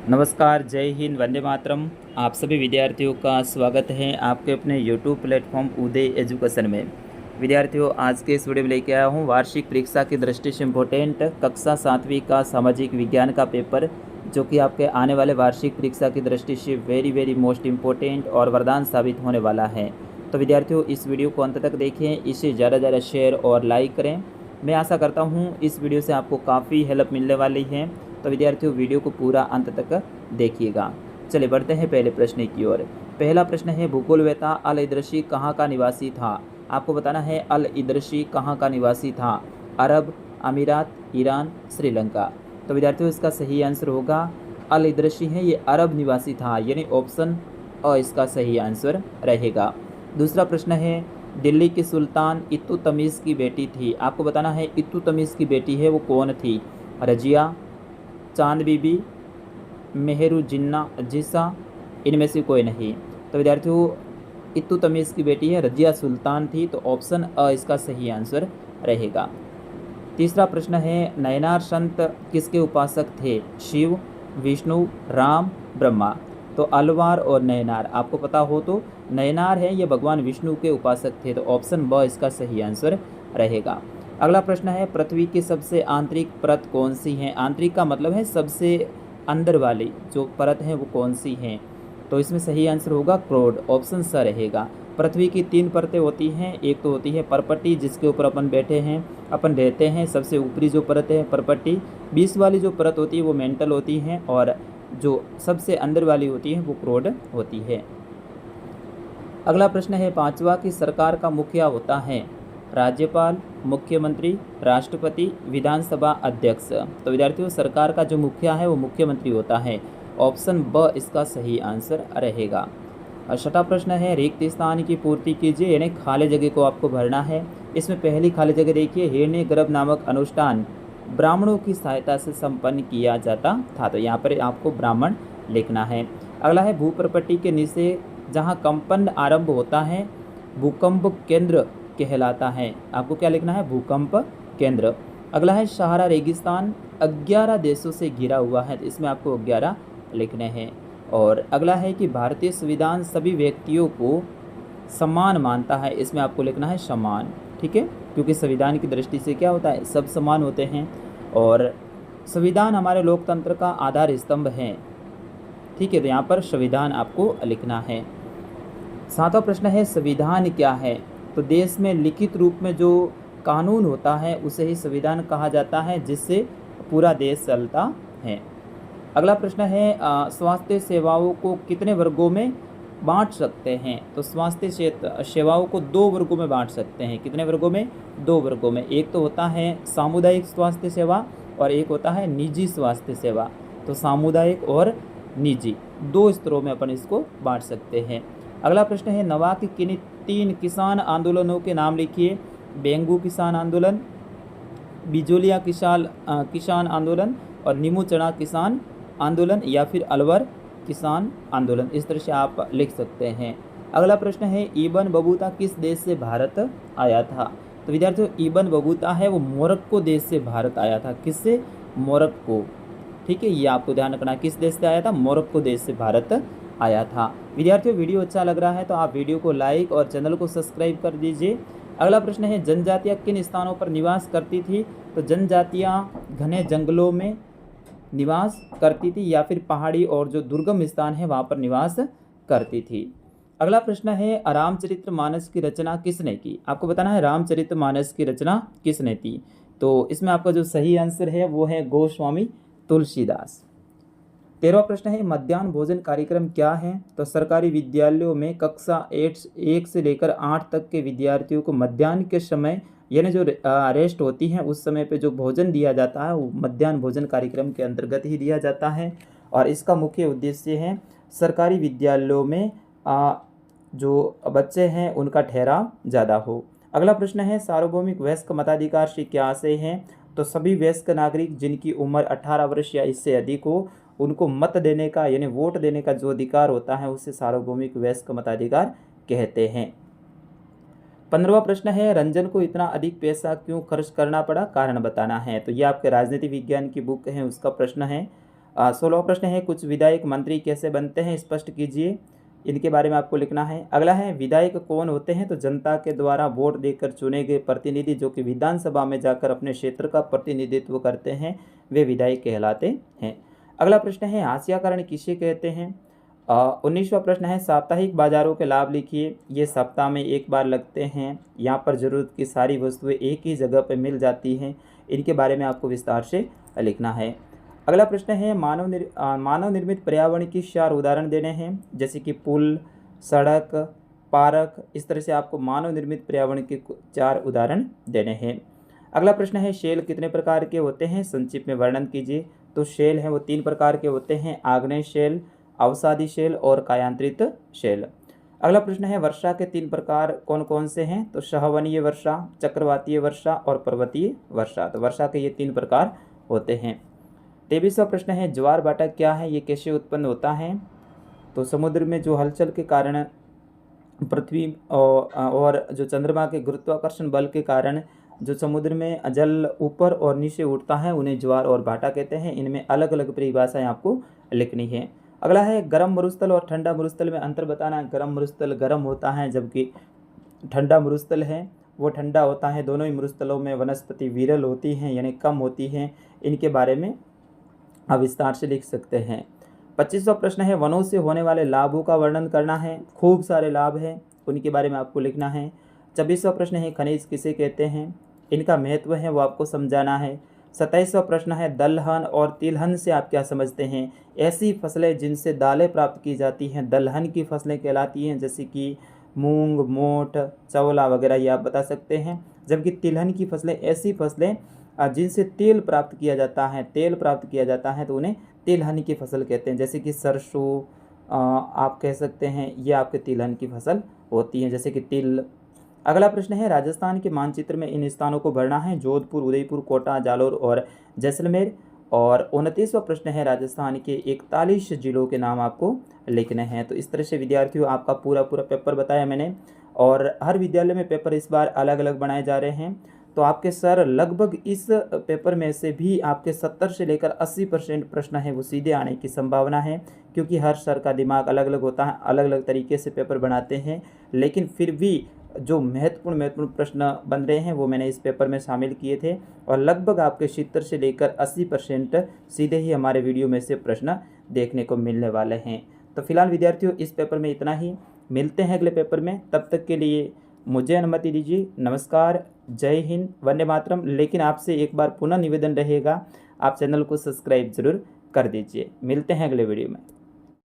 नमस्कार, जय हिंद, वंदे मातरम। आप सभी विद्यार्थियों का स्वागत है आपके अपने यूट्यूब प्लेटफॉर्म उदय एजुकेशन में। विद्यार्थियों, आज के इस वीडियो में लेके आया हूँ वार्षिक परीक्षा की दृष्टि से इम्पोर्टेंट कक्षा 7वीं का सामाजिक विज्ञान का पेपर, जो कि आपके आने वाले वार्षिक परीक्षा की दृष्टि से वेरी मोस्ट इम्पोर्टेंट और वरदान साबित होने वाला है। तो विद्यार्थियों, इस वीडियो को अंत तक देखें, इसे ज़्यादा शेयर और लाइक करें। मैं आशा करता हूँ इस वीडियो से आपको काफ़ी हेल्प मिलने वाली है। तो विद्यार्थियों, वीडियो को पूरा अंत तक देखिएगा। चलिए बढ़ते हैं पहले प्रश्न की ओर। पहला प्रश्न है, भूगोलवेत्ता अल इदरशी कहाँ का निवासी था? आपको बताना है अल इदरशी कहाँ का निवासी था। अरब, अमीरात, ईरान, श्रीलंका। तो विद्यार्थियों, इसका सही आंसर होगा अल इदरशी है, ये अरब निवासी था, यानी ऑप्शन अ इसका सही आंसर रहेगा। दूसरा प्रश्न है, दिल्ली की सुल्तान इत्तुतमिश की बेटी थी। आपको बताना है इत्तुतमिश की बेटी है वो कौन थी? रजिया, चांद बीबी, मेहरू जिन्ना जिसा, इनमें से कोई नहीं। तो विद्यार्थियों, इत्तुतमिश की बेटी है रजिया सुल्तान थी, तो ऑप्शन अ इसका सही आंसर रहेगा। तीसरा प्रश्न है, नयनार संत किसके उपासक थे? शिव, विष्णु, राम, ब्रह्मा। तो अलवार और नयनार आपको पता हो तो नयनार है ये भगवान विष्णु के उपासक थे, तो ऑप्शन ब इसका सही आंसर रहेगा। अगला प्रश्न है, पृथ्वी की सबसे आंतरिक परत कौन सी है? आंतरिक का मतलब है सबसे अंदर वाली जो परत है वो कौन सी है? तो इसमें सही आंसर होगा क्रोड, ऑप्शन स रहेगा। पृथ्वी की 3 परतें होती हैं, एक तो होती है परपट्टी जिसके ऊपर अपन रहते हैं, सबसे ऊपरी जो परत है परपट्टी। 20 वाली जो परत होती है वो मेंटल होती है, और जो सबसे अंदर वाली होती है वो क्रोड होती है। अगला प्रश्न है, पांचवा की सरकार का मुखिया होता है? राज्यपाल, मुख्यमंत्री, राष्ट्रपति, विधानसभा अध्यक्ष। तो विद्यार्थियों, सरकार का जो मुखिया है वो मुख्यमंत्री होता है, ऑप्शन ब इसका सही आंसर रहेगा। और छठा प्रश्न है, रिक्त स्थान की पूर्ति कीजिए, यानी खाली जगह को आपको भरना है। इसमें पहली खाली जगह देखिए, हिरण्य गर्भ नामक अनुष्ठान ब्राह्मणों की सहायता से संपन्न किया जाता था, तो यहाँ पर आपको ब्राह्मण लिखना है। अगला है, भूप्रपट्टी के नीचे जहाँ कंपन आरंभ होता है भूकंप केंद्र कहलाता है। आपको क्या लिखना है? भूकंप केंद्र। अगला है, सहारा रेगिस्तान 11 देशों से घिरा हुआ है, तो इसमें आपको 11 लिखने हैं। और अगला है कि भारतीय संविधान सभी व्यक्तियों को समान मानता है, इसमें आपको लिखना है समान, ठीक है, क्योंकि संविधान की दृष्टि से क्या होता है, सब समान होते हैं, और संविधान हमारे लोकतंत्र का आधार स्तंभ है, ठीक है, तो यहाँ पर संविधान आपको लिखना है। 7वां प्रश्न है, संविधान क्या है? तो देश में लिखित रूप में जो कानून होता है उसे ही संविधान कहा जाता है, जिससे पूरा देश चलता है। अगला प्रश्न है, स्वास्थ्य सेवाओं को कितने वर्गों में बांट सकते हैं? तो स्वास्थ्य सेवाओं को 2 वर्गों में बांट सकते हैं। कितने वर्गों में? 2 वर्गों में। एक तो होता है सामुदायिक स्वास्थ्य सेवा और एक होता है निजी स्वास्थ्य सेवा। तो सामुदायिक और निजी 2 स्तरों में अपन इसको बांट सकते हैं। अगला प्रश्न है, नवा के किन्हीं 3 किसान आंदोलनों के नाम लिखिए। बेंगू किसान आंदोलन, बिजोलिया किसान आंदोलन और नीमू चढ़ा किसान आंदोलन, या फिर अलवर किसान आंदोलन, इस तरह से आप लिख सकते हैं। अगला प्रश्न है, इब्न बतूता किस देश से भारत आया था? तो विद्यार्थियों, इब्न बतूता है वो मोरक्को देश से भारत आया था। किससे? मोरक्को, ठीक है, ये आपको ध्यान रखना, किस देश से आया था? मोरक्को देश से भारत आया था। विद्यार्थियों, वीडियो अच्छा लग रहा है तो आप वीडियो को लाइक और चैनल को सब्सक्राइब कर दीजिए। अगला प्रश्न है, जनजातियाँ किन स्थानों पर निवास करती थी? तो जनजातियाँ घने जंगलों में निवास करती थी, या फिर पहाड़ी और जो दुर्गम स्थान है वहाँ पर निवास करती थी। अगला प्रश्न है, रामचरितमानस की रचना किसने की? आपको बताना है रामचरितमानस की रचना किसने की। तो इसमें आपका जो सही आंसर है वो है गोस्वामी तुलसीदास। 13वां प्रश्न है, मध्याह्न भोजन कार्यक्रम क्या है? तो सरकारी विद्यालयों में कक्षा 1 से लेकर 8 तक के विद्यार्थियों को मध्याह्न के समय, यानी जो रेस्ट होती है उस समय पे जो भोजन दिया जाता है वो मध्याह्न भोजन कार्यक्रम के अंतर्गत ही दिया जाता है, और इसका मुख्य उद्देश्य है सरकारी विद्यालयों में जो बच्चे हैं उनका ठहराव ज़्यादा हो। अगला प्रश्न है, सार्वभौमिक वयस्क मताधिकार से क्या आशय है? तो सभी वयस्क नागरिक जिनकी उम्र 18 वर्ष या इससे अधिक हो उनको मत देने का, यानी वोट देने का जो अधिकार होता है उसे सार्वभौमिक वयस्क मताधिकार कहते हैं। 15वां प्रश्न है, रंजन को इतना अधिक पैसा क्यों खर्च करना पड़ा? कारण बताना है। तो ये आपके राजनीति विज्ञान की बुक है उसका प्रश्न है। 16वां प्रश्न है, कुछ विधायक मंत्री कैसे बनते हैं, स्पष्ट कीजिए। इनके बारे में आपको लिखना है। अगला है, विधायक कौन होते हैं, तो जनता के द्वारा वोट देकर चुने गए प्रतिनिधि जो कि विधानसभा में जाकर अपने क्षेत्र का प्रतिनिधित्व करते हैं, वे विधायक कहलाते हैं। अगला प्रश्न है, हाशियाकरण किसे कहते हैं। 19वां प्रश्न है, साप्ताहिक बाजारों के लाभ लिखिए। ये सप्ताह में एक बार लगते हैं, यहाँ पर ज़रूरत की सारी वस्तुएं एक ही जगह पर मिल जाती हैं। इनके बारे में आपको विस्तार से लिखना है। अगला प्रश्न है, मानव निर्मित पर्यावरण की 4 उदाहरण देने हैं, जैसे कि पुल, सड़क, पार्क। इस तरह से आपको मानव निर्मित पर्यावरण के 4 उदाहरण देने हैं। अगला प्रश्न है, शेल कितने प्रकार के होते हैं, संक्षिप्त में वर्णन कीजिए। तो शेल हैं वो 3 प्रकार के होते हैं, आग्नेय शेल, अवसादी शेल और कायांतरित शेल। अगला प्रश्न है, वर्षा के 3 प्रकार कौन कौन से हैं, तो सहवनीय वर्षा, चक्रवातीय वर्षा और पर्वतीय वर्षा। तो वर्षा के ये 3 प्रकार होते हैं। 23वां प्रश्न है, ज्वार भाटा क्या है, ये कैसे उत्पन्न होता है। तो समुद्र में जो हलचल के कारण पृथ्वी और जो चंद्रमा के गुरुत्वाकर्षण बल के कारण जो समुद्र में जल ऊपर और नीचे उठता है, उन्हें ज्वार और भाटा कहते हैं। इनमें अलग अलग परिभाषाएं आपको लिखनी है। अगला है, गर्म मरुस्थल और ठंडा मरुस्थल में अंतर बताना। गर्म मरुस्थल गर्म होता है, जबकि ठंडा मरुस्थल है वो ठंडा होता है। दोनों ही मरुस्थलों में वनस्पति विरल होती हैं, यानी कम होती हैं। इनके बारे में आप विस्तार से लिख सकते हैं। 25वां प्रश्न है, वनों से होने वाले लाभों का वर्णन करना है। खूब सारे लाभ हैं, उनके बारे में आपको लिखना है। 26वां प्रश्न है, खनिज किसे कहते हैं, इनका महत्व है वो आपको समझाना है। 27वां प्रश्न है, दलहन और तिलहन से आप क्या समझते हैं। ऐसी फसलें जिनसे दालें प्राप्त की जाती हैं दलहन की फसलें कहलाती हैं, जैसे कि मूंग, मोठ, चवला वगैरह, ये आप बता सकते हैं। जबकि तिलहन की फसलें ऐसी फसलें जिनसे तेल प्राप्त किया जाता है, तो उन्हें तिलहन की फसल कहते हैं। जैसे कि सरसों आप कह सकते हैं, ये आपके तिलहन की फसल होती है, जैसे कि तिल। अगला प्रश्न है, राजस्थान के मानचित्र में इन स्थानों को भरना है। जोधपुर, उदयपुर, कोटा, जालोर और जैसलमेर। और 29वां प्रश्न है, राजस्थान के 41 जिलों के नाम आपको लिखने हैं। तो इस तरह से विद्यार्थियों आपका पूरा पेपर बताया मैंने, और हर विद्यालय में पेपर इस बार अलग अलग बनाए जा रहे हैं। तो आपके सर लगभग इस पेपर में से भी आपके 70 से लेकर 80% प्रश्न है वो सीधे आने की संभावना है, क्योंकि हर सर का दिमाग अलग अलग होता है, अलग अलग तरीके से पेपर बनाते हैं। लेकिन फिर भी जो महत्वपूर्ण प्रश्न बन रहे हैं वो मैंने इस पेपर में शामिल किए थे, और लगभग आपके 70 से लेकर 80% सीधे ही हमारे वीडियो में से प्रश्न देखने को मिलने वाले हैं। तो फिलहाल विद्यार्थियों इस पेपर में इतना ही, मिलते हैं अगले पेपर में। तब तक के लिए मुझे अनुमति दीजिए। नमस्कार, जय हिंद, वंदे मातरम। लेकिन आपसे एक बार पुनः निवेदन रहेगा, आप चैनल को सब्सक्राइब जरूर कर दीजिए। मिलते हैं अगले वीडियो में।